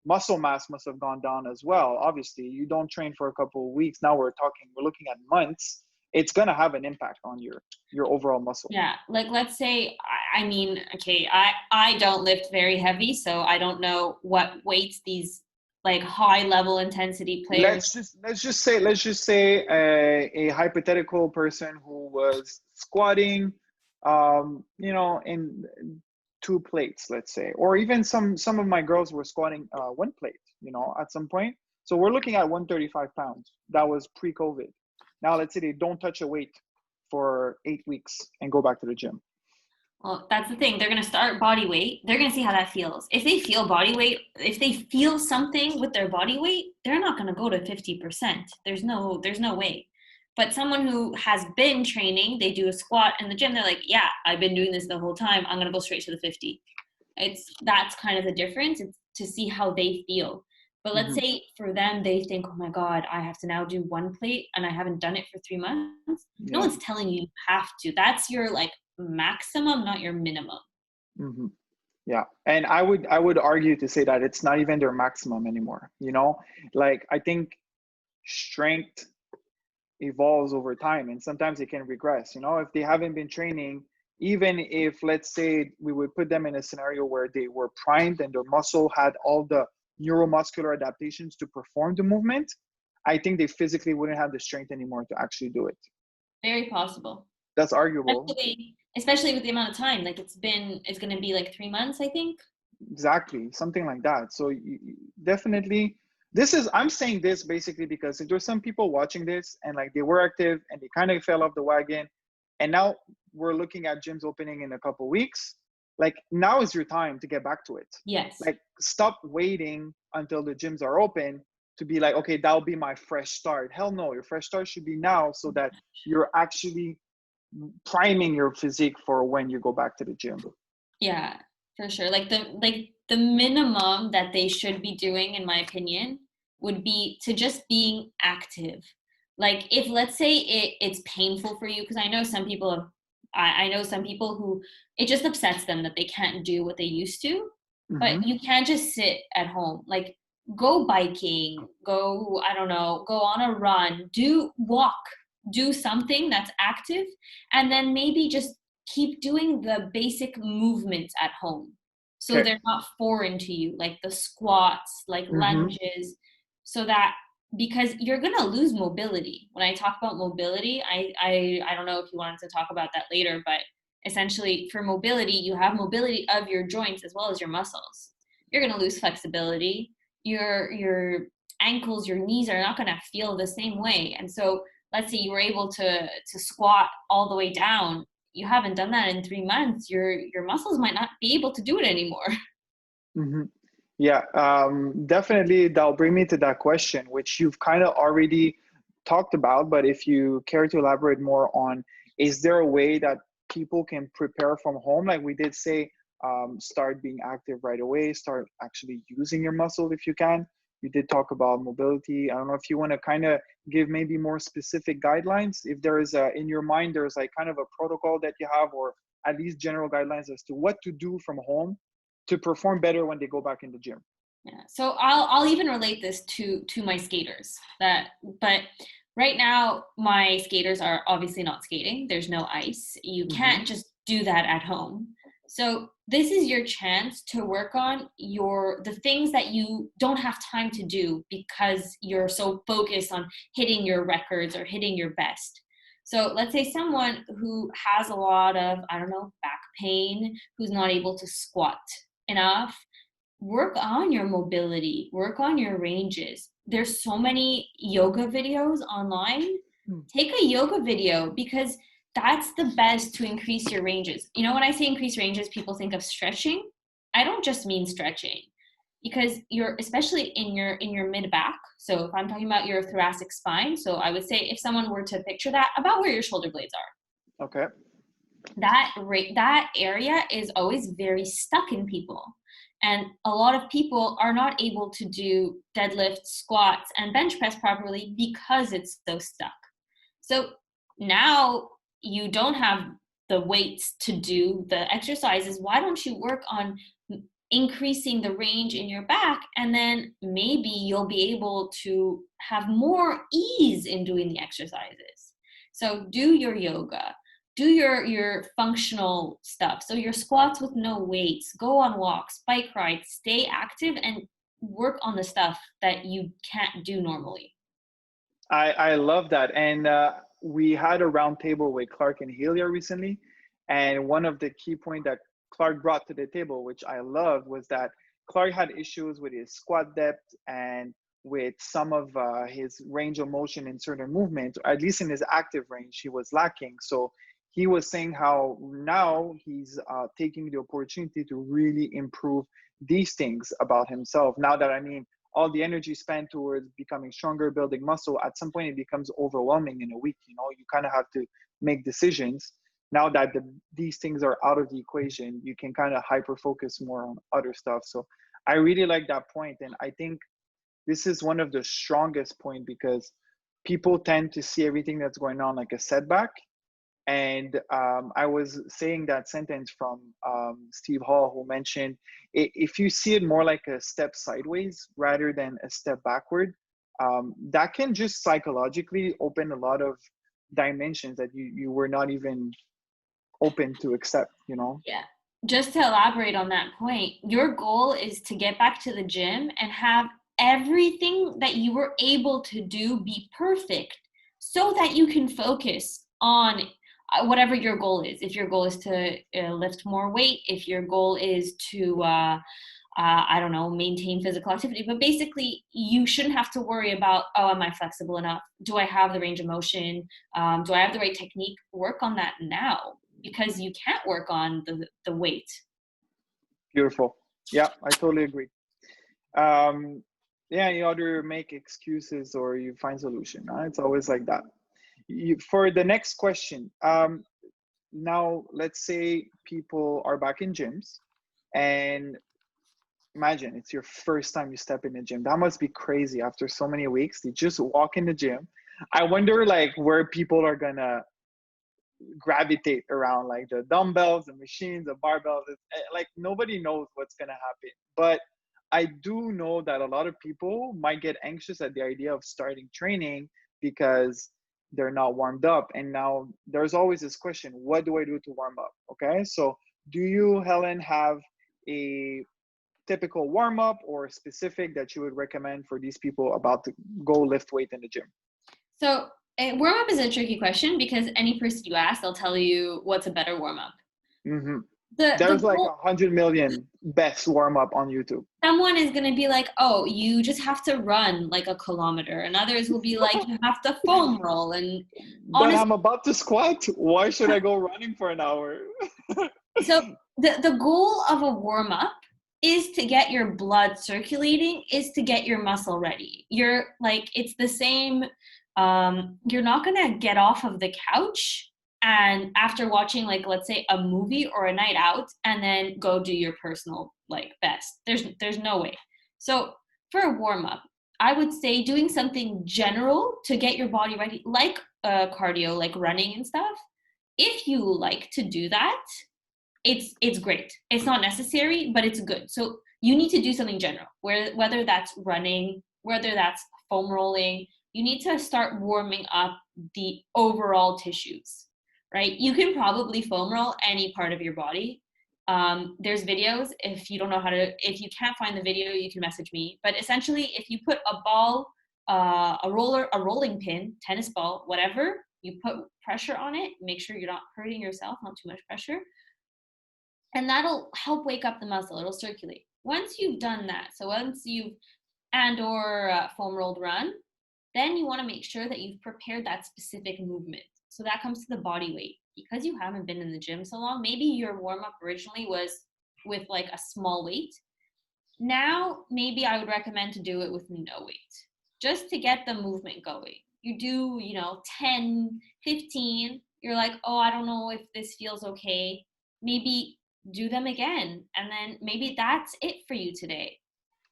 [SPEAKER 1] muscle mass must have gone down as well. Obviously, you don't train for a couple of weeks. Now we're looking at months. It's gonna have an impact on your overall muscle.
[SPEAKER 2] Yeah, like let's say, I mean, okay, I don't lift very heavy, so I don't know what weights these like high level intensity players.
[SPEAKER 1] Let's just say a hypothetical person who was squatting, in 2 plates, let's say, or even some of my girls were squatting 1 plate, at some point. So we're looking at 135 pounds. That was pre-COVID. Now let's say they don't touch a weight for 8 weeks and go back to the gym.
[SPEAKER 2] Well, that's the thing. They're going to start body weight. They're going to see how that feels. If they feel body weight, if they feel something with their body weight, they're not going to go to 50%. There's no way. But someone who has been training, they do a squat in the gym. They're like, yeah, I've been doing this the whole time. I'm going to go straight to the 50. That's kind of the difference. It's to see how they feel. But let's say for them, they think, oh my God, I have to now do 1 plate and I haven't done it for 3 months. Yeah. No one's telling you have to. That's your like maximum, not your minimum.
[SPEAKER 1] Mm-hmm. Yeah. And I would argue to say that it's not even their maximum anymore. Like, I think strength evolves over time and sometimes it can regress. If they haven't been training, even if, let's say, we would put them in a scenario where they were primed and their muscle had all the neuromuscular adaptations to perform the movement, I think they physically wouldn't have the strength anymore to actually do it.
[SPEAKER 2] Very possible.
[SPEAKER 1] That's arguable.
[SPEAKER 2] Especially with the amount of time. Like, it's going to be like 3 months, I think.
[SPEAKER 1] Exactly. Something like that. So definitely, I'm saying this basically because if there's some people watching this and like they were active and they kind of fell off the wagon, and now we're looking at gyms opening in a couple of weeks, like, now is your time to get back to it.
[SPEAKER 2] Yes.
[SPEAKER 1] Like, stop waiting until the gyms are open to be like, okay, that'll be my fresh start. Hell no, your fresh start should be now, so that you're actually priming your physique for when you go back to the gym.
[SPEAKER 2] Yeah, for sure. Like the minimum that they should be doing, in my opinion, would be to just being active. Like if let's say it's painful for you, because I know some people have I know some people who it just upsets them that they can't do what they used to, but
[SPEAKER 1] Mm-hmm.
[SPEAKER 2] you can't just sit at home. Like go biking, go, I don't know, go on a run, do something that's active, and then maybe just keep doing the basic movements at home so
[SPEAKER 1] Okay.
[SPEAKER 2] they're not foreign to you, like the squats, like
[SPEAKER 1] Mm-hmm.
[SPEAKER 2] lunges, so that because you're going to lose mobility. When I talk about mobility, I don't know if you wanted to talk about that later, but essentially for mobility, you have mobility of your joints as well as your muscles. You're going to lose flexibility. Your ankles, your knees are not going to feel the same way. And so let's say you were able to squat all the way down, you haven't done that in 3 months, your muscles might not be able to do it anymore.
[SPEAKER 1] Mm-hmm. Yeah, definitely. That'll bring me to that question, which you've kind of already talked about. But if you care to elaborate more on, is there a way that people can prepare from home? Like we did say, start being active right away, start actually using your muscle if you can. You did talk about mobility. I don't know if you want to kind of give maybe more specific guidelines. If there is in your mind, there's like kind of a protocol that you have, or at least general guidelines as to what to do from home to perform better when they go back in the gym.
[SPEAKER 2] Yeah. So I'll even relate this to my skaters. But right now my skaters are obviously not skating. There's no ice. You
[SPEAKER 1] Mm-hmm.
[SPEAKER 2] can't just do that at home. So this is your chance to work on the things that you don't have time to do because you're so focused on hitting your records or hitting your best. So let's say someone who has a lot of, I don't know, back pain, who's not able to squat enough, work on your mobility, work on your ranges. There's so many yoga videos online. Take a yoga video because that's the best to increase your ranges. You know, when I say increase ranges, people think of stretching. I don't just mean stretching because you're especially in your mid back. So if I'm talking about your thoracic spine, so I would say if someone were to picture that about where your shoulder blades are,
[SPEAKER 1] Okay.
[SPEAKER 2] that area is always very stuck in people, and a lot of people are not able to do deadlifts, squats, and bench press properly because it's so stuck. So now you don't have the weights to do the exercises. Why don't you work on increasing the range in your back, and then maybe you'll be able to have more ease in doing the exercises. So do your yoga, do your functional stuff. So your squats with no weights, go on walks, bike rides, stay active, and work on the stuff that you can't do normally.
[SPEAKER 1] I love that. And we had a roundtable with Clark and Helia recently. And one of the key points that Clark brought to the table, which I loved, was that Clark had issues with his squat depth and with some of his range of motion in certain movements, or at least in his active range, he was lacking. So he was saying how now he's taking the opportunity to really improve these things about himself. Now that, I mean, all the energy spent towards becoming stronger, building muscle, at some point it becomes overwhelming in a week. You know, you kind of have to make decisions. Now that these things are out of the equation, you can kind of hyper focus more on other stuff. So I really like that point. And I think this is one of the strongest point, because people tend to see everything that's going on like a setback. And I was saying that sentence from Steve Hall, who mentioned if you see it more like a step sideways rather than a step backward, that can just psychologically open a lot of dimensions that you were not even open to accept, you know?
[SPEAKER 2] Yeah. Just to elaborate on that point, your goal is to get back to the gym and have everything that you were able to do be perfect so that you can focus on whatever your goal is. If your goal is to lift more weight, if your goal is to, I don't know, maintain physical activity. But basically, you shouldn't have to worry about, oh, am I flexible enough? Do I have the range of motion? Do I have the right technique? Work on that now, because you can't work on the weight.
[SPEAKER 1] Beautiful. Yeah, I totally agree. Um, Yeah, you either make excuses or you find solution. It's always like that. For the next question, now let's say people are back in gyms, and imagine it's your first time you step in the gym. That must be crazy after so many weeks. You just walk in the gym. I wonder like where people are gonna gravitate around, like the dumbbells, the machines, the barbells. Like nobody knows what's gonna happen. But I do know that a lot of people might get anxious at the idea of starting training because they're not warmed up. And now there's always this question, what do I do to warm up? Okay. So do you, Helen, have a typical warm up or specific that you would recommend for these people about to go lift weight in the gym?
[SPEAKER 2] So warm up is a tricky question because any person you ask, they'll tell you what's a better warm up.
[SPEAKER 1] Mm-hmm.
[SPEAKER 2] The
[SPEAKER 1] There's like
[SPEAKER 2] goal,
[SPEAKER 1] 100 million best warm up on YouTube.
[SPEAKER 2] someone is going to be like, oh, you just have to run like a kilometer, and others will be like, you have to foam roll. And
[SPEAKER 1] But
[SPEAKER 2] honestly,
[SPEAKER 1] I'm about to squat. Why should I go running for an hour?
[SPEAKER 2] so the goal of a warm up is to get your blood circulating, is to get your muscle ready. You're like, it's the same. You're not gonna get off of the couch and after watching, like, let's say a movie or a night out, and then go do your personal like best. There's no way. So for a warm up, I would say doing something general to get your body ready, like cardio, like running and stuff. If you like to do that, it's great. It's not necessary, but it's good. So you need to do something general, whether that's running, whether that's foam rolling. You need to start warming up the overall tissues, right? You can probably foam roll any part of your body. There's videos. If you don't know how to, if you can't find the video, you can message me. But essentially, if you put a ball, a roller, a rolling pin, tennis ball, whatever, you put pressure on it. Make sure you're not hurting yourself, not too much pressure, and that'll help wake up the muscle. It'll circulate. Once you've done that, so once you've foam rolled run, then you want to make sure that you've prepared that specific movement. So that comes to the body weight. Because you haven't been in the gym so long, maybe your warm up originally was with like a small weight. Now, maybe I would recommend to do it with no weight, just to get the movement going. You do, 10, 15. You're like, oh, I don't know if this feels okay. Maybe do them again. And then maybe that's it for you today.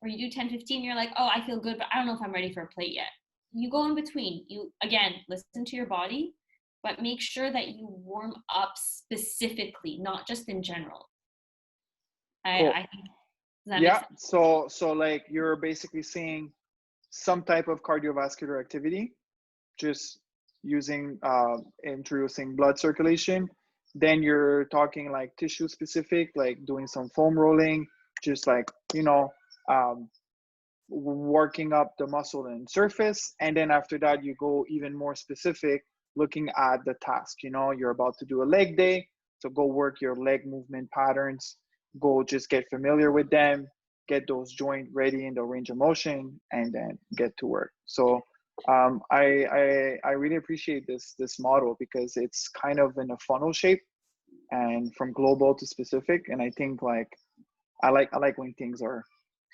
[SPEAKER 2] Or you do 10, 15, you're like, oh, I feel good, but I don't know if I'm ready for a plate yet. You go in between. You, again, listen to your body, but make sure that you warm up specifically, not just in general.
[SPEAKER 1] Cool.
[SPEAKER 2] I think, does that make
[SPEAKER 1] Yeah.
[SPEAKER 2] sense?
[SPEAKER 1] So like you're basically saying some type of cardiovascular activity, just using introducing blood circulation. Then you're talking like tissue specific, like doing some foam rolling, just like um, working up the muscle and surface. And then after that, you go even more specific, looking at the task. You're about to do a leg day, so go work your leg movement patterns. Go just get familiar with them, get those joints ready in the range of motion, and then get to work. So I really appreciate this model because it's kind of in a funnel shape and from global to specific. And I think like I like when things are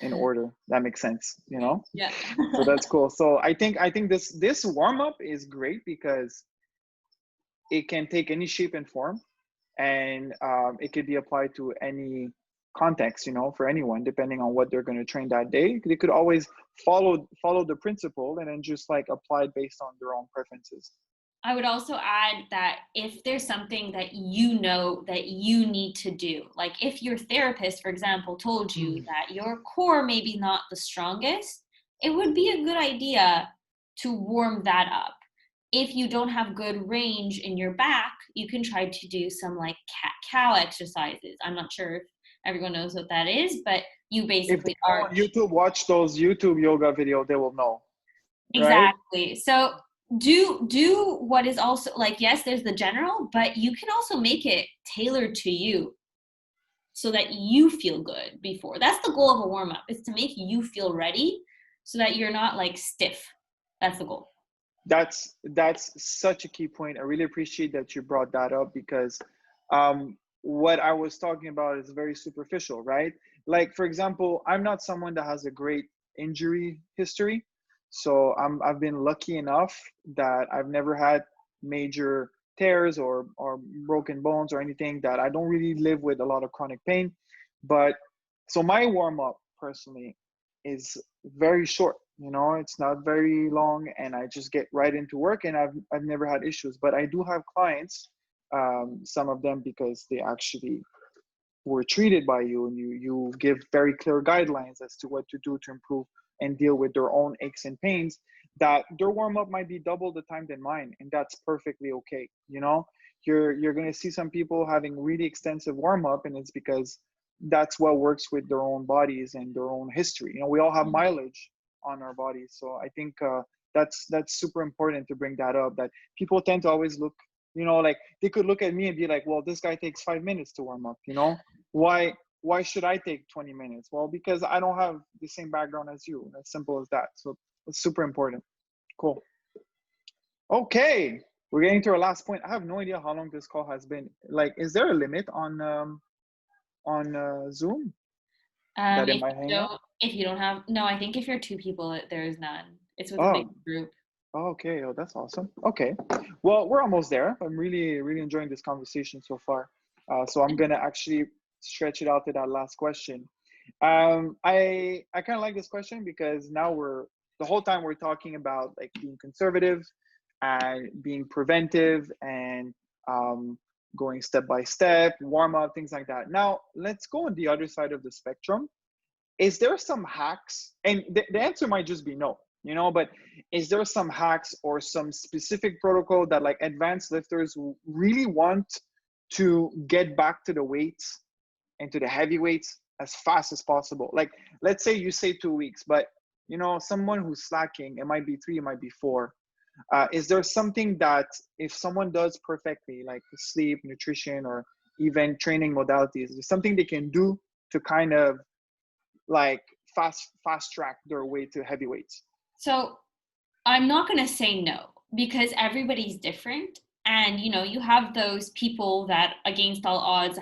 [SPEAKER 1] in order. That makes sense.
[SPEAKER 2] Yeah.
[SPEAKER 1] So that's cool. So I think this warm up is great because it can take any shape and form, and it could be applied to any context, for anyone, depending on what they're going to train that day. They could always follow the principle and then just like apply it based on their own preferences.
[SPEAKER 2] I would also add that if there's something that you know that you need to do, like if your therapist, for example, told you that your core may be not the strongest, it would be a good idea to warm that up. If you don't have good range in your back, you can try to do some like cat-cow exercises. I'm not sure if everyone knows what that is, but you
[SPEAKER 1] If they
[SPEAKER 2] basically
[SPEAKER 1] go on
[SPEAKER 2] arch.
[SPEAKER 1] YouTube, watch those YouTube yoga videos, they will know, right?
[SPEAKER 2] Exactly. So do what is also like, yes, there's the general, but you can also make it tailored to you so that you feel good before. That's the goal of a warm up, is to make you feel ready so that you're not like stiff. That's the goal.
[SPEAKER 1] That's such a key point. I really appreciate that you brought that up because what I was talking about is very superficial, right? Like for example, I'm not someone that has a great injury history. So I've been lucky enough that I've never had major tears or broken bones or anything, that I don't really live with a lot of chronic pain. But so my warm up personally is very short. It's not very long, and I just get right into work, and I've never had issues. But I do have clients, some of them because they actually were treated by you, and you give very clear guidelines as to what to do to improve and deal with their own aches and pains, that their warm up might be double the time than mine, and that's perfectly okay. You're going to see some people having really extensive warm up, and it's because that's what works with their own bodies and their own history. We all have mileage on our bodies. So I think that's super important to bring that up, that people tend to always look, like they could look at me and be like, well, this guy takes 5 minutes to warm up. Why should I take 20 minutes? Well, because I don't have the same background as you. As simple as that. So it's super important. Cool. Okay, we're getting to our last point. I have no idea how long this call has been. Like, is there a limit on Zoom that it might hang up?
[SPEAKER 2] If you don't have, no, I think if you're two people, there is none. It's with a big
[SPEAKER 1] Oh,
[SPEAKER 2] group.
[SPEAKER 1] okay. Oh, that's awesome. Okay. Well, we're almost there. I'm really, really enjoying this conversation so far. So I'm gonna actually stretch it out to that last question. I kind of like this question because now the whole time we're talking about like being conservative and being preventive and going step by step, warm up, things like that. Now let's go on the other side of the spectrum. Is there some hacks? And the answer might just be no, but is there some hacks or some specific protocol that like advanced lifters really want to get back to the weights and to the heavy weights as fast as possible? Like, let's say you say 2 weeks, but someone who's slacking, it might be 3, it might be 4. Is there something that if someone does perfectly, like sleep, nutrition, or even training modalities, is something they can do to kind of like fast track their way to heavyweights?
[SPEAKER 2] So I'm not going to say no, because everybody's different. And, you have those people that against all odds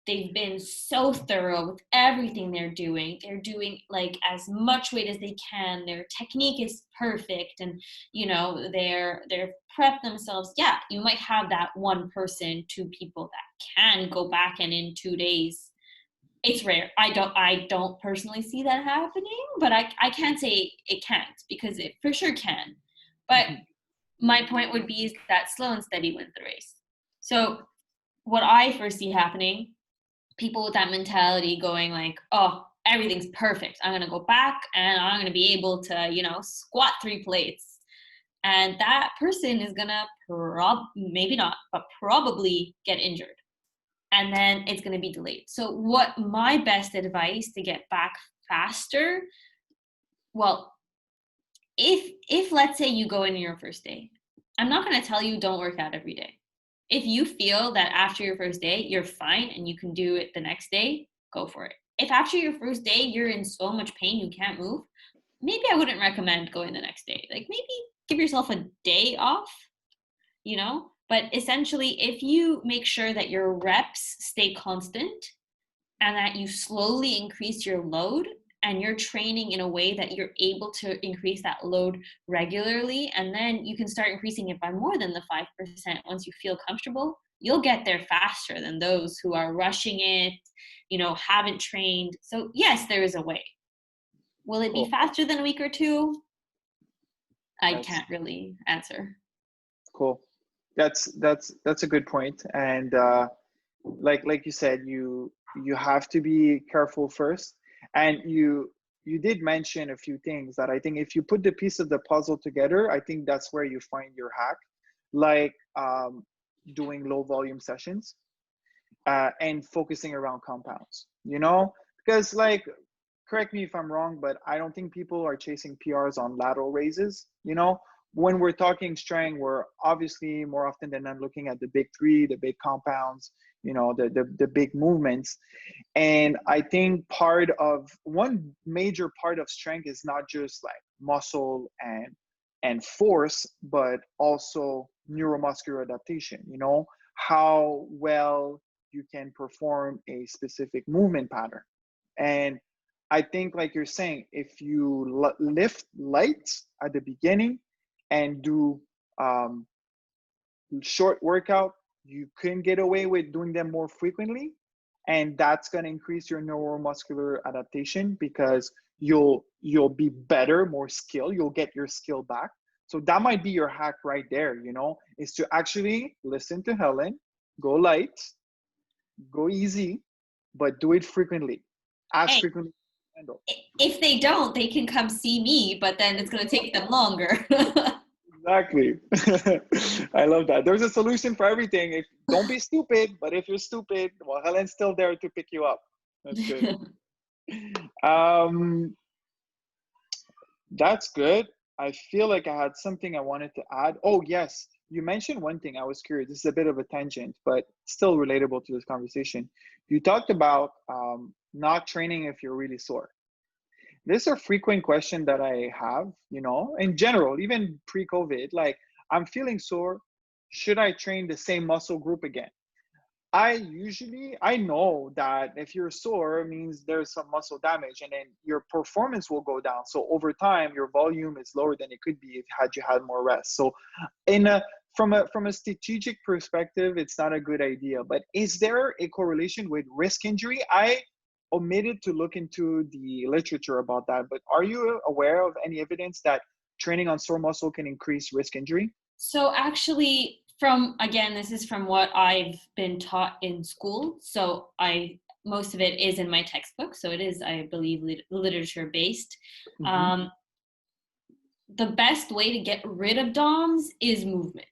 [SPEAKER 2] they've been so thorough with everything they're doing. They're doing like as much weight as they can. Their technique is perfect. And, they're prep themselves. Yeah, you might have that one person, 2 people that can go back and in 2 days. It's rare. I don't personally see that happening, but I can't say it can't, because it for sure can. But my point would be is that slow and steady wins the race. So what I foresee happening, people with that mentality going like, oh, everything's perfect, I'm gonna go back and I'm gonna be able to, squat 3 plates. And that person is gonna maybe not, but probably get injured. And then it's going to be delayed. So what my best advice to get back faster, well, if let's say you go in your first day, I'm not going to tell you don't work out every day. If you feel that after your first day you're fine and you can do it the next day, go for it. If after your first day you're in so much pain you can't move, maybe I wouldn't recommend going the next day. Like, maybe give yourself a day off, but essentially, if you make sure that your reps stay constant and that you slowly increase your load, and you're training in a way that you're able to increase that load regularly, and then you can start increasing it by more than the 5% once you feel comfortable, you'll get there faster than those who are rushing it, haven't trained. So yes, there is a way. Will it be
[SPEAKER 1] Cool.
[SPEAKER 2] faster than a week or two? I
[SPEAKER 1] That's
[SPEAKER 2] can't really answer.
[SPEAKER 1] cool. That's a good point. And like you said, you have to be careful first. And you did mention a few things that I think if you put the piece of the puzzle together, I think that's where you find your hack. Like doing low volume sessions and focusing around compounds, because like, correct me if I'm wrong, but I don't think people are chasing PRs on lateral raises. When we're talking strength, we're obviously more often than not looking at the big 3, the big compounds, the big movements. And I think one major part of strength is not just like muscle and force, but also neuromuscular adaptation, how well you can perform a specific movement pattern. And I think, like you're saying, if you lift light at the beginning and do um, short workout, you can get away with doing them more frequently, and that's going to increase your neuromuscular adaptation because you'll be better, more skill. You'll get your skill back. So that might be your hack right there. Is to actually listen to Helen, go light, go easy, but do it frequently, as
[SPEAKER 2] Hey,
[SPEAKER 1] frequently as you handle.
[SPEAKER 2] if they don't, they can come see me, but then it's going to take them longer.
[SPEAKER 1] Exactly. I love that. There's a solution for everything. Don't be stupid, but if you're stupid, well, Helen's still there to pick you up. That's good. Um, that's good. I feel like I had something I wanted to add. Oh, yes. You mentioned one thing. I was curious. This is a bit of a tangent, but still relatable to this conversation. You talked about not training if you're really sore. This is a frequent question that I have, in general, even pre-COVID. Like, I'm feeling sore. Should I train the same muscle group again? I know that if you're sore, it means there's some muscle damage, and then your performance will go down. So over time, your volume is lower than it could be if had you had more rest. So, in a from a strategic perspective, it's not a good idea. But is there a correlation with risk injury? I omitted to look into the literature about that, but are you aware of any evidence that training on sore muscle can increase risk injury?
[SPEAKER 2] So actually, again, this is from what I've been taught in school. So most of it is in my textbook. So it is, I believe, literature based.
[SPEAKER 1] Mm-hmm.
[SPEAKER 2] The best way to get rid of DOMS is movement.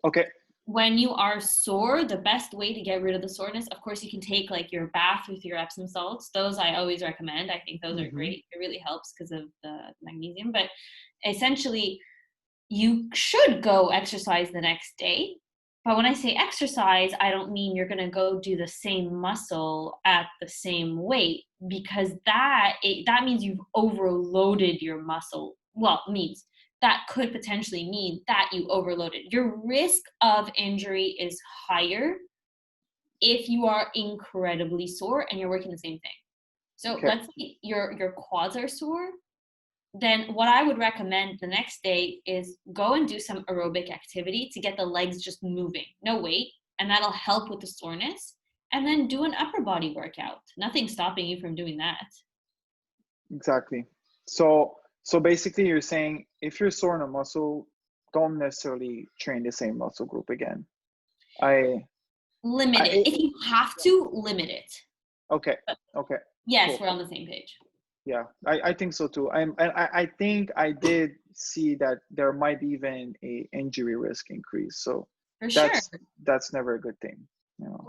[SPEAKER 1] Okay.
[SPEAKER 2] When you are sore, the best way to get rid of the soreness, of course, you can take like your bath with your Epsom salts. Those I always recommend. I think those are great. It really helps because of the magnesium. But essentially, you should go exercise the next day. But when I say exercise, I don't mean you're going to go do the same muscle at the same weight, because that means you've overloaded your muscle. Well, means that could potentially mean that you overloaded. Your risk of injury is higher if you are incredibly sore and you're working the same thing. So
[SPEAKER 1] Okay.
[SPEAKER 2] let's say your quads are sore, then what I would recommend the next day is go and do some aerobic activity to get the legs just moving, no weight, and that'll help with the soreness. And then do an upper body workout. Nothing's stopping you from doing that.
[SPEAKER 1] Exactly. So basically you're saying if you're sore in a muscle, don't necessarily train the same muscle group again.
[SPEAKER 2] Limit it. If you have to, limit it.
[SPEAKER 1] Okay.
[SPEAKER 2] But
[SPEAKER 1] Okay.
[SPEAKER 2] yes,
[SPEAKER 1] Cool.
[SPEAKER 2] we're on the same page.
[SPEAKER 1] Yeah, I think so too. I think I did see that there might be even a injury risk increase. So
[SPEAKER 2] For sure.
[SPEAKER 1] that's never a good thing.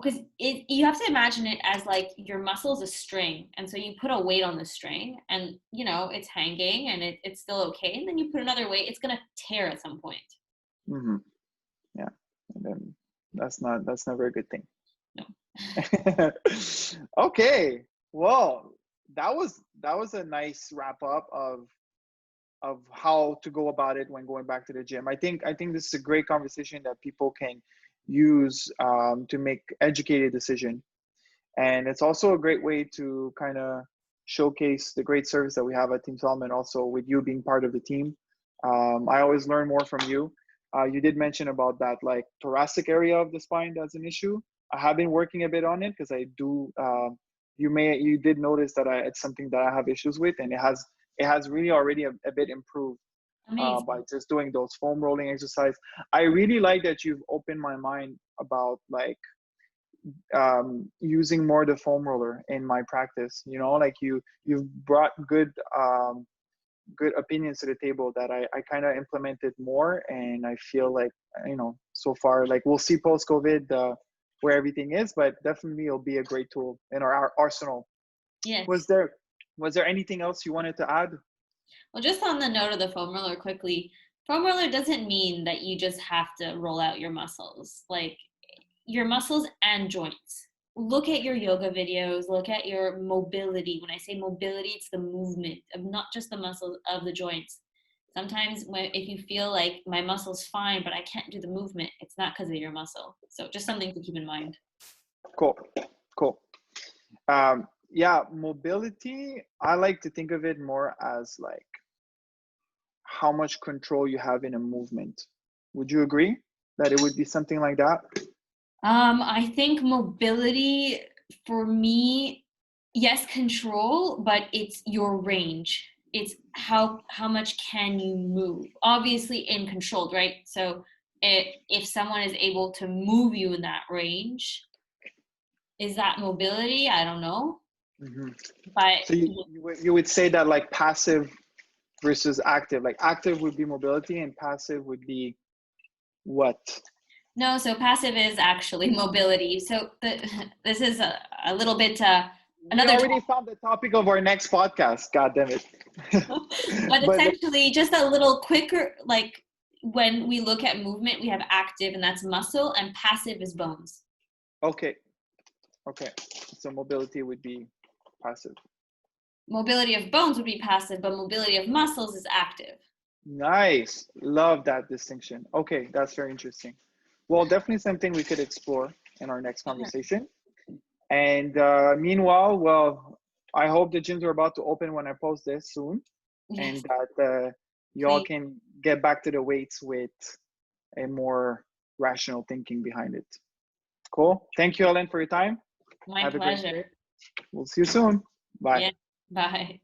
[SPEAKER 2] Because you have to imagine it as like your muscle is a string, and so you put a weight on the string, and it's hanging, and it's still okay, and then you put another weight, it's gonna tear at some point.
[SPEAKER 1] Mm-hmm. Yeah, and then that's never a good thing.
[SPEAKER 2] No.
[SPEAKER 1] Okay, well, that was a nice wrap up of how to go about it when going back to the gym. I think this is a great conversation that people can use to make educated decision, and it's also a great way to kind of showcase the great service that we have at Team Solomon. Also, with you being part of the team, I always learn more from you. You did mention about that like thoracic area of the spine that's an issue. I have been working a bit on it because I do. You did notice that it's something that I have issues with, and it has really already a bit improved
[SPEAKER 2] Amazing.
[SPEAKER 1] by just doing those foam rolling exercise. I really like that you've opened my mind about like using more the foam roller in my practice. Like you've brought good opinions to the table that I kind of implemented more, and I feel like so far, like we'll see post COVID where everything is, but definitely it'll be a great tool in our arsenal.
[SPEAKER 2] Yes.
[SPEAKER 1] Was there anything else you wanted to add?
[SPEAKER 2] Well, just on the note of the foam roller quickly, foam roller doesn't mean that you just have to roll out your muscles. Like your muscles and joints. Look at your yoga videos, look at your mobility. When I say mobility, it's the movement of not just the muscles of the joints. Sometimes if you feel like my muscle's fine, but I can't do the movement, it's not because of your muscle. So just something to keep in mind.
[SPEAKER 1] Cool. yeah, mobility, I like to think of it more as like how much control you have in a movement. Would you agree that it would be something like that?
[SPEAKER 2] I think mobility for me, yes, control, but it's your range. It's how much can you move? Obviously, in controlled, right? So if someone is able to move you in that range, is that mobility? I don't know,
[SPEAKER 1] Hmm.
[SPEAKER 2] but
[SPEAKER 1] So you would say that like passive versus active, like active would be mobility and passive would be what?
[SPEAKER 2] no. So passive is actually mobility. So this is a little bit
[SPEAKER 1] We
[SPEAKER 2] another
[SPEAKER 1] already found the topic of our next podcast. God damn it!
[SPEAKER 2] but
[SPEAKER 1] But
[SPEAKER 2] essentially just a little quicker, like when we look at movement we have active and that's muscle, and passive is bones.
[SPEAKER 1] okay, okay. So mobility would be passive.
[SPEAKER 2] Mobility of bones would be passive, but mobility of muscles is active.
[SPEAKER 1] Nice. Love that distinction. Okay, that's very interesting. Well, definitely something we could explore in our next
[SPEAKER 2] Sure.
[SPEAKER 1] conversation. And meanwhile, well, I hope the gyms are about to open when I post this soon,
[SPEAKER 2] Yes,
[SPEAKER 1] and that y'all
[SPEAKER 2] please.
[SPEAKER 1] can get back to the weights with a more rational thinking behind it. Cool. Thank you, Ellen, for your time.
[SPEAKER 2] My
[SPEAKER 1] Have a great
[SPEAKER 2] pleasure.
[SPEAKER 1] day. We'll see you soon. Bye.
[SPEAKER 2] Yeah, bye.